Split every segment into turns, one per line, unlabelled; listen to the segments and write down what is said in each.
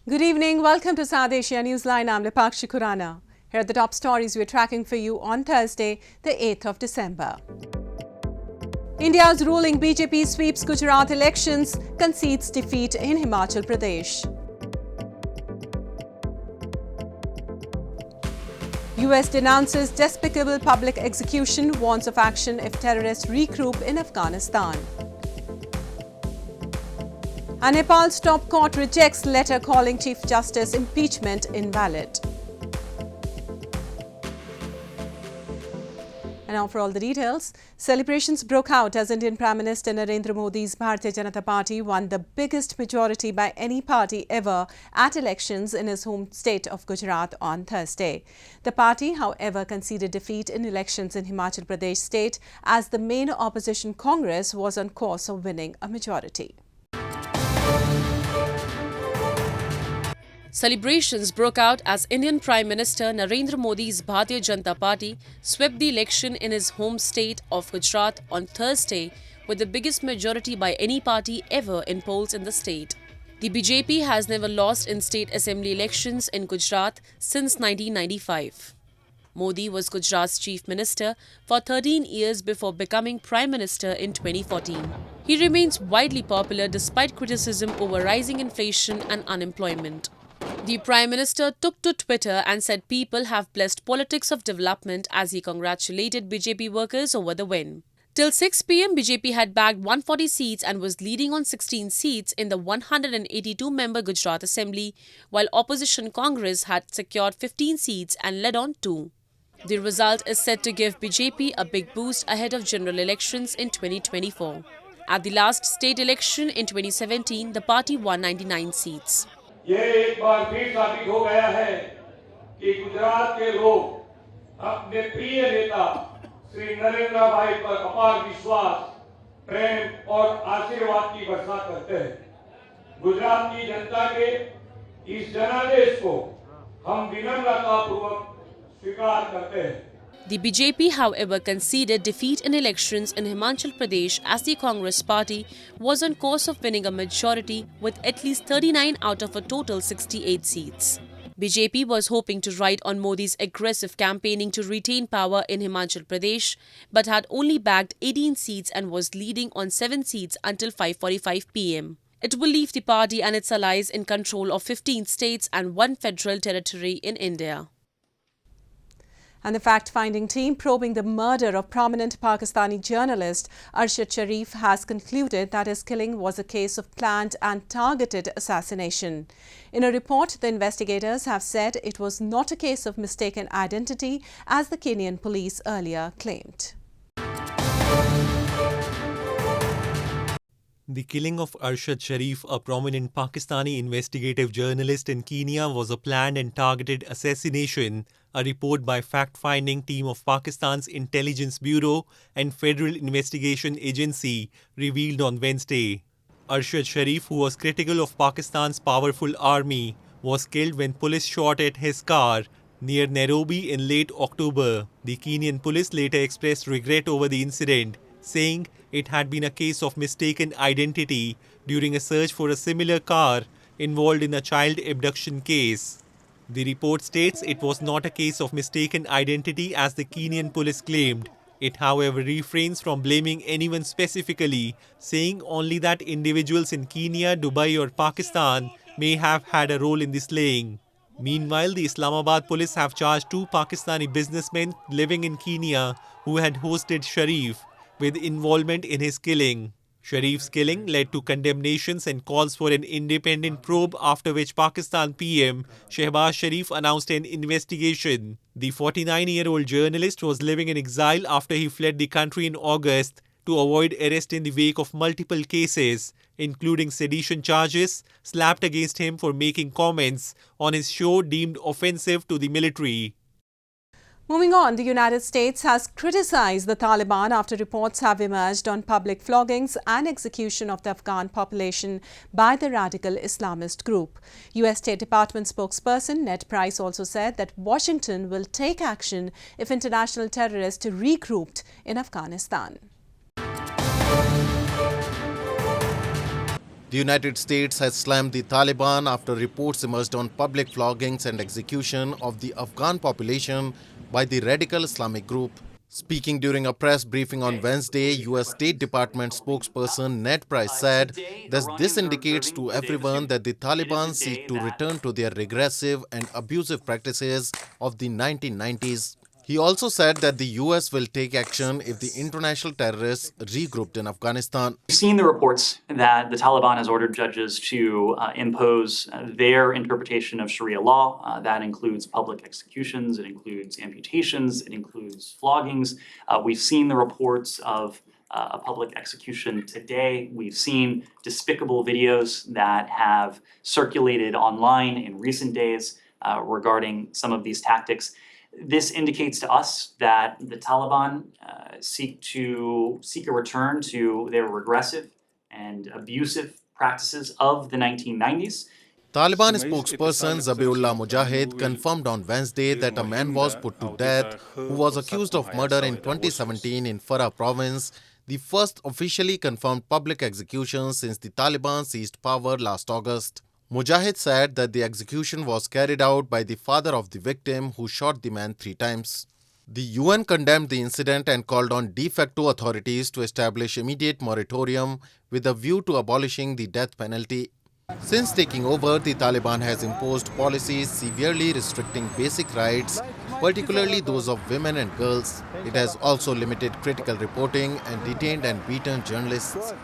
Good evening. Welcome to South Asia Newsline. I'm Rana. Here are the top stories we're tracking for you on Thursday, the 8th of December. India's ruling BJP sweeps Gujarat elections, concedes defeat in Himachal Pradesh. US denounces despicable public execution, warns of action if terrorists regroup in Afghanistan. And Nepal's top court rejects letter calling Chief Justice impeachment invalid. And now for all the details. Celebrations broke out as Indian Prime Minister Narendra Modi's Bharatiya Janata Party won the biggest majority by any party ever at elections in his home state of Gujarat on Thursday. The party, however, conceded defeat in elections in Himachal Pradesh state as the main opposition Congress was on course of winning a majority.
Celebrations broke out as Indian Prime Minister Narendra Modi's Bharatiya Janata Party swept the election in his home state of Gujarat on Thursday with the biggest majority by any party ever in polls in the state. The BJP has never lost in state assembly elections in Gujarat since 1995. Modi was Gujarat's chief minister for 13 years before becoming prime minister in 2014. He remains widely popular despite criticism over rising inflation and unemployment. The Prime Minister took to Twitter and said people have blessed politics of development as he congratulated BJP workers over the win. Till 6 p.m, BJP had bagged 140 seats and was leading on 16 seats in the 182-member Gujarat Assembly, while opposition Congress had secured 15 seats and led on 2. The result is set to give BJP a big boost ahead of general elections in 2024. At the last state election in 2017, the party won 99 seats.
ये एक बार फिर साबित हो गया है कि गुजरात के लोग अपने प्रिय नेता श्री नरेंद्र भाई पर अपार विश्वास, प्रेम और आशीर्वाद की वर्षा करते हैं। गुजरात की जनता के इस जनादेश को हम विनम्रतापूर्वक स्वीकार करते हैं।
The BJP, however, conceded defeat in elections in Himachal Pradesh as the Congress party was on course of winning a majority with at least 39 out of a total 68 seats. BJP was hoping to ride on Modi's aggressive campaigning to retain power in Himachal Pradesh, but had only bagged 18 seats and was leading on 7 seats until 5:45 p.m. It will leave the party and its allies in control of 15 states and 1 federal territory in India.
And the fact-finding team probing the murder of prominent Pakistani journalist Arshad Sharif has concluded that his killing was a case of planned and targeted assassination. In a report, the investigators have said it was not a case of mistaken identity, as the Kenyan police earlier claimed.
The killing of Arshad Sharif, a prominent Pakistani investigative journalist in Kenya, was a planned and targeted assassination, a report by fact-finding team of Pakistan's Intelligence Bureau and Federal Investigation Agency revealed on Wednesday. Arshad Sharif, who was critical of Pakistan's powerful army, was killed when police shot at his car near Nairobi in late October. The Kenyan police later expressed regret over the incident, saying it had been a case of mistaken identity during a search for a similar car involved in a child abduction case. The report states it was not a case of mistaken identity as the Kenyan police claimed. It, however, refrains from blaming anyone specifically, saying only that individuals in Kenya, Dubai or Pakistan may have had a role in the slaying. Meanwhile, the Islamabad police have charged 2 Pakistani businessmen living in Kenya who had hosted Sharif with involvement in his killing. Sharif's killing led to condemnations and calls for an independent probe, after which Pakistan PM Shehbaz Sharif announced an investigation. The 49-year-old journalist was living in exile after he fled the country in August to avoid arrest in the wake of multiple cases, including sedition charges slapped against him for making comments on his show deemed offensive to the military.
Moving on, the United States has criticized the Taliban after reports have emerged on public floggings and execution of the Afghan population by the radical Islamist group. U.S. State Department spokesperson Ned Price also said that Washington will take action if international terrorists regrouped in Afghanistan.
The United States has slammed the Taliban after reports emerged on public floggings and execution of the Afghan population by the radical Islamic group. Speaking during a press briefing on Wednesday, U.S. State Department spokesperson Ned Price said that this indicates to everyone that the Taliban seek to return to their regressive and abusive practices of the 1990s. He also said that the U.S. will take action if the international terrorists regrouped in Afghanistan.
We've seen the reports that the Taliban has ordered judges to impose their interpretation of Sharia law. That includes public executions, it includes amputations, it includes floggings. We've seen the reports of a public execution today. We've seen despicable videos that have circulated online in recent days regarding some of these tactics. This indicates to us that the Taliban seek a return to their regressive and abusive practices of the 1990s.
Taliban spokesperson Zabiullah Mujahid confirmed on Wednesday that a man was put to death who was accused of murder in 2017 in Farah province, the first officially confirmed public execution since the Taliban seized power last August. Mujahid said that the execution was carried out by the father of the victim who shot the man 3 times. The UN condemned the incident and called on de facto authorities to establish immediate moratorium with a view to abolishing the death penalty. Since taking over, the Taliban has imposed policies severely restricting basic rights, particularly those of women and girls. It has also limited critical reporting and detained and beaten journalists.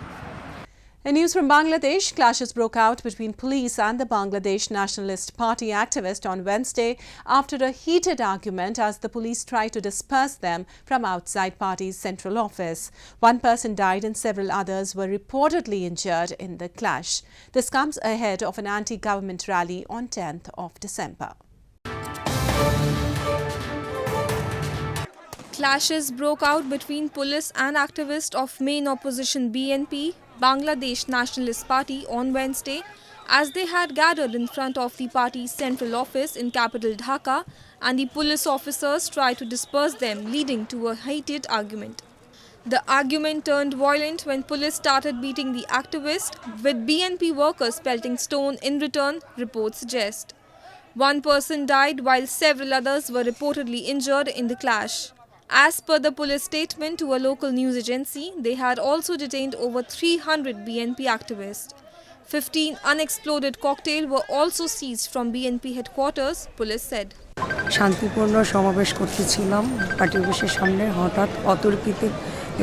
In news from Bangladesh, clashes broke out between police and the Bangladesh Nationalist Party activists on Wednesday after a heated argument as the police tried to disperse them from outside party's central office. One person died and several others were reportedly injured in the clash. This comes ahead of an anti-government rally on 10th of December.
Clashes broke out between police and activists of main opposition BNP, Bangladesh Nationalist Party, on Wednesday as they had gathered in front of the party's central office in capital Dhaka, and the police officers tried to disperse them, leading to a heated argument. The argument turned violent when police started beating the activists, with BNP workers pelting stone in return, reports suggest. One person died while several others were reportedly injured in the clash. As per the police statement to a local news agency, they had also detained over 300 BNP activists. 15 unexploded cocktails were also seized from BNP headquarters, police said.
শান্তিপূর্ণ সমাবেশ করতেছিলাম party অফিসের সামনে, হঠাৎ অতর্কিত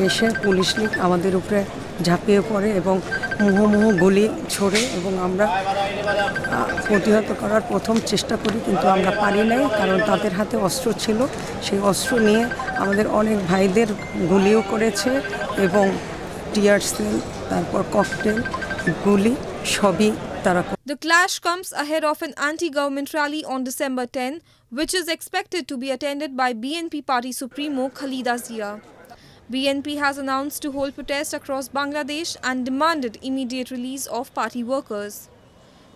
এসে police League আমাদের উপরে ঝাঁপিয়ে পড়ে এবং মুহুর্মুহু গুলি ছোড়ে এবং আমরা প্রতিহত করার প্রথম চেষ্টা করি, কিন্তু আমরা পারি নাই কারণ তাদের হাতে অস্ত্র ছিল। সেই অস্ত্র নিয়ে আমাদের অনেক ভাইদের গুলিও করেছে এবং টিয়ার সেল, তারপর ককটেল, গুলি সবই তারা।
The clash comes ahead of an anti-government rally on December 10, which is expected to be attended by BNP Party Supremo Khalida Zia. BNP has announced to hold protests across Bangladesh and demanded immediate release of party workers.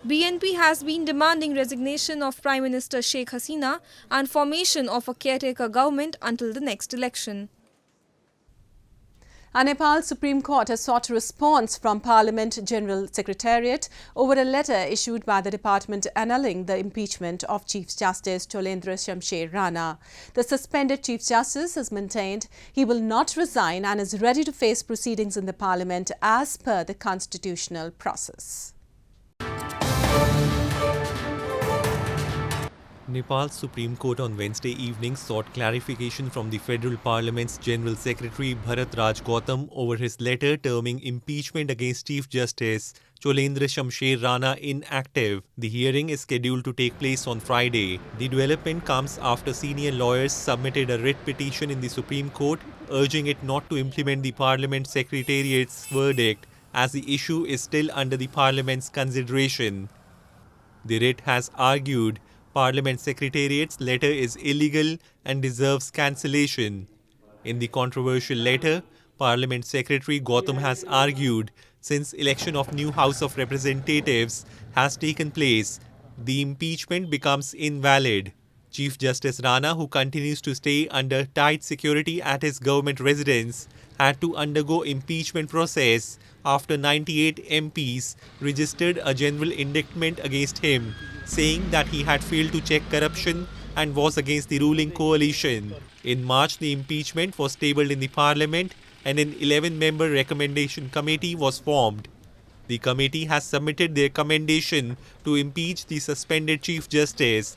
BNP has been demanding resignation of Prime Minister Sheikh Hasina and formation of a caretaker government until the next election.
A Nepal Supreme Court has sought a response from Parliament General Secretariat over a letter issued by the department annulling the impeachment of Chief Justice Cholendra Shumsher Rana. The suspended Chief Justice has maintained he will not resign and is ready to face proceedings in the Parliament as per the constitutional process.
Nepal's Supreme Court on Wednesday evening sought clarification from the Federal Parliament's General Secretary Bharat Gautam over his letter terming impeachment against Chief Justice Cholendra Shumsher Rana inactive. The hearing is scheduled to take place on Friday. The development comes after senior lawyers submitted a writ petition in the Supreme Court urging it not to implement the Parliament Secretariat's verdict as the issue is still under the Parliament's consideration. The writ has argued Parliament Secretariat's letter is illegal and deserves cancellation. In the controversial letter, Parliament Secretary Gautam has argued since election of new House of Representatives has taken place, the impeachment becomes invalid. Chief Justice Rana, who continues to stay under tight security at his government residence, had to undergo impeachment process after 98 MPs registered a general indictment against him, saying that he had failed to check corruption and was against the ruling coalition. In March, the impeachment was tabled in the Parliament and an 11-member recommendation committee was formed. The committee has submitted their commendation to impeach the suspended Chief Justice.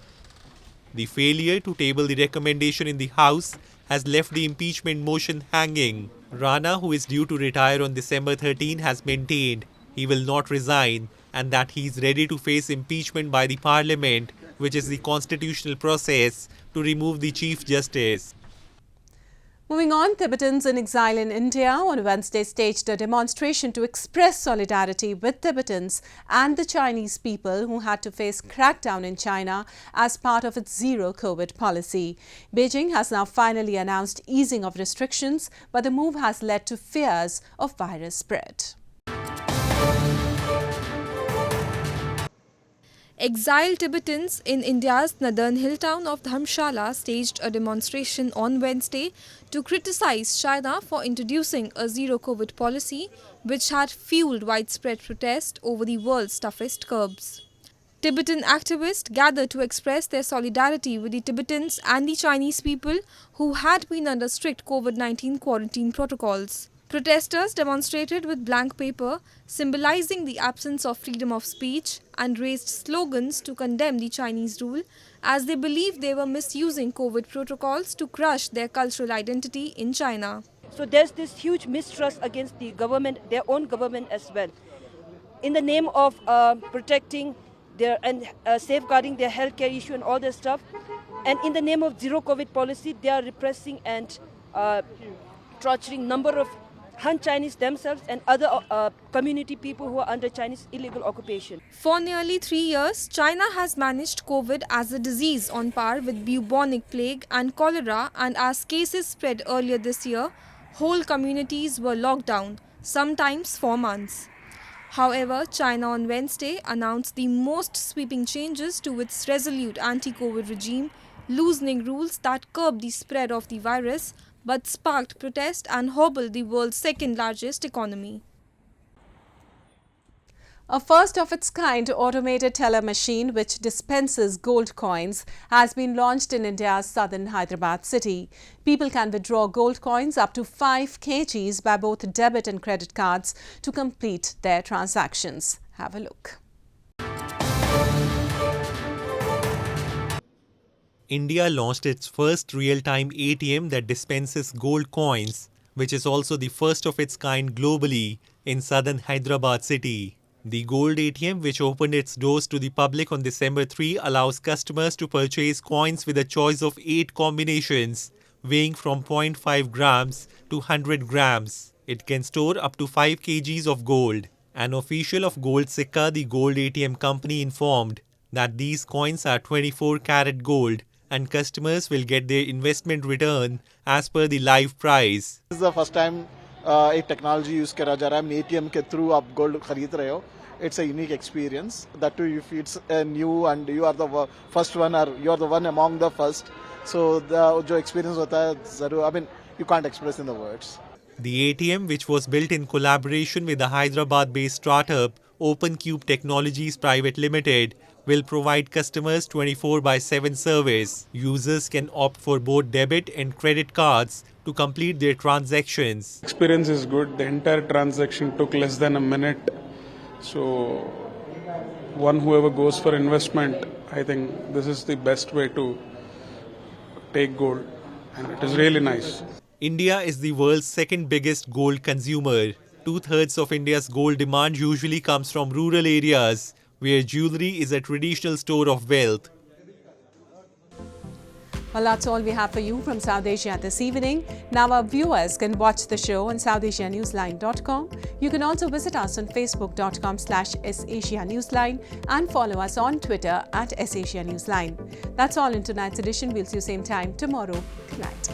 The failure to table the recommendation in the House has left the impeachment motion hanging. Rana, who is due to retire on December 13, has maintained he will not resign and that he is ready to face impeachment by the Parliament, which is the constitutional process to remove the Chief Justice.
Moving on, Tibetans in exile in India on Wednesday staged a demonstration to express solidarity with Tibetans and the Chinese people who had to face crackdown in China as part of its zero-COVID policy. Beijing has now finally announced easing of restrictions, but the move has led to fears of virus spread.
Exiled Tibetans in India's northern hill town of Dharamshala staged a demonstration on Wednesday to criticize China for introducing a zero-COVID policy, which had fueled widespread protest over the world's toughest curbs. Tibetan activists gathered to express their solidarity with the Tibetans and the Chinese people who had been under strict COVID-19 quarantine protocols. Protesters demonstrated with blank paper, symbolizing the absence of freedom of speech, and raised slogans to condemn the Chinese rule, as they believed they were misusing COVID protocols to crush their cultural identity in China.
So there's this huge mistrust against the government, their own government as well, in the name of protecting their and safeguarding their healthcare issue and all that stuff. And in the name of zero COVID policy, they are repressing and torturing number of Han Chinese themselves and other community people who are under Chinese illegal occupation.
For nearly 3 years, China has managed COVID as a disease on par with bubonic plague and cholera, and as cases spread earlier this year, whole communities were locked down, sometimes for months. However, China on Wednesday announced the most sweeping changes to its resolute anti-COVID regime, loosening rules that curb the spread of the virus, but sparked protest and hobbled the world's second-largest economy.
A first-of-its-kind automated teller machine which dispenses gold coins has been launched in India's southern Hyderabad city. People can withdraw gold coins up to 5 kgs by both debit and credit cards to complete their transactions. Have a look.
India launched its first real-time ATM that dispenses gold coins, which is also the first of its kind globally in southern Hyderabad city. The gold ATM, which opened its doors to the public on December 3, allows customers to purchase coins with a choice of 8 combinations, weighing from 0.5 grams to 100 grams. It can store up to 5 kgs of gold. An official of Gold Sikka, the gold ATM company, informed that these coins are 24-karat gold, and customers will get their investment return as per the live price.
This is the first time a technology use करा जा रहा है ATM के through आप gold खरीद रहे हो. It's a unique experience. That too, if it's new and you are the first one or you are the one among the first. So the जो experience होता है ज़रूर, I mean you can't express in the words.
The ATM, which was built in collaboration with the Hyderabad-based startup OpenCube Technologies Private Limited, will provide customers 24/7 service. Users can opt for both debit and credit cards to complete their transactions.
Experience is good. The entire transaction took less than a minute. So whoever goes for investment, I think this is the best way to take gold, and it is really nice.
India is the world's second biggest gold consumer. 2/3 of India's gold demand usually comes from rural areas, where jewellery is a traditional store of wealth.
Well, that's all we have for you from South Asia this evening. Now our viewers can watch the show on SouthAsiaNewsline.com. You can also visit us on Facebook.com/SAsiaNewsline and follow us on Twitter @SAsiaNewsline. That's all in tonight's edition. We'll see you same time tomorrow. Good night.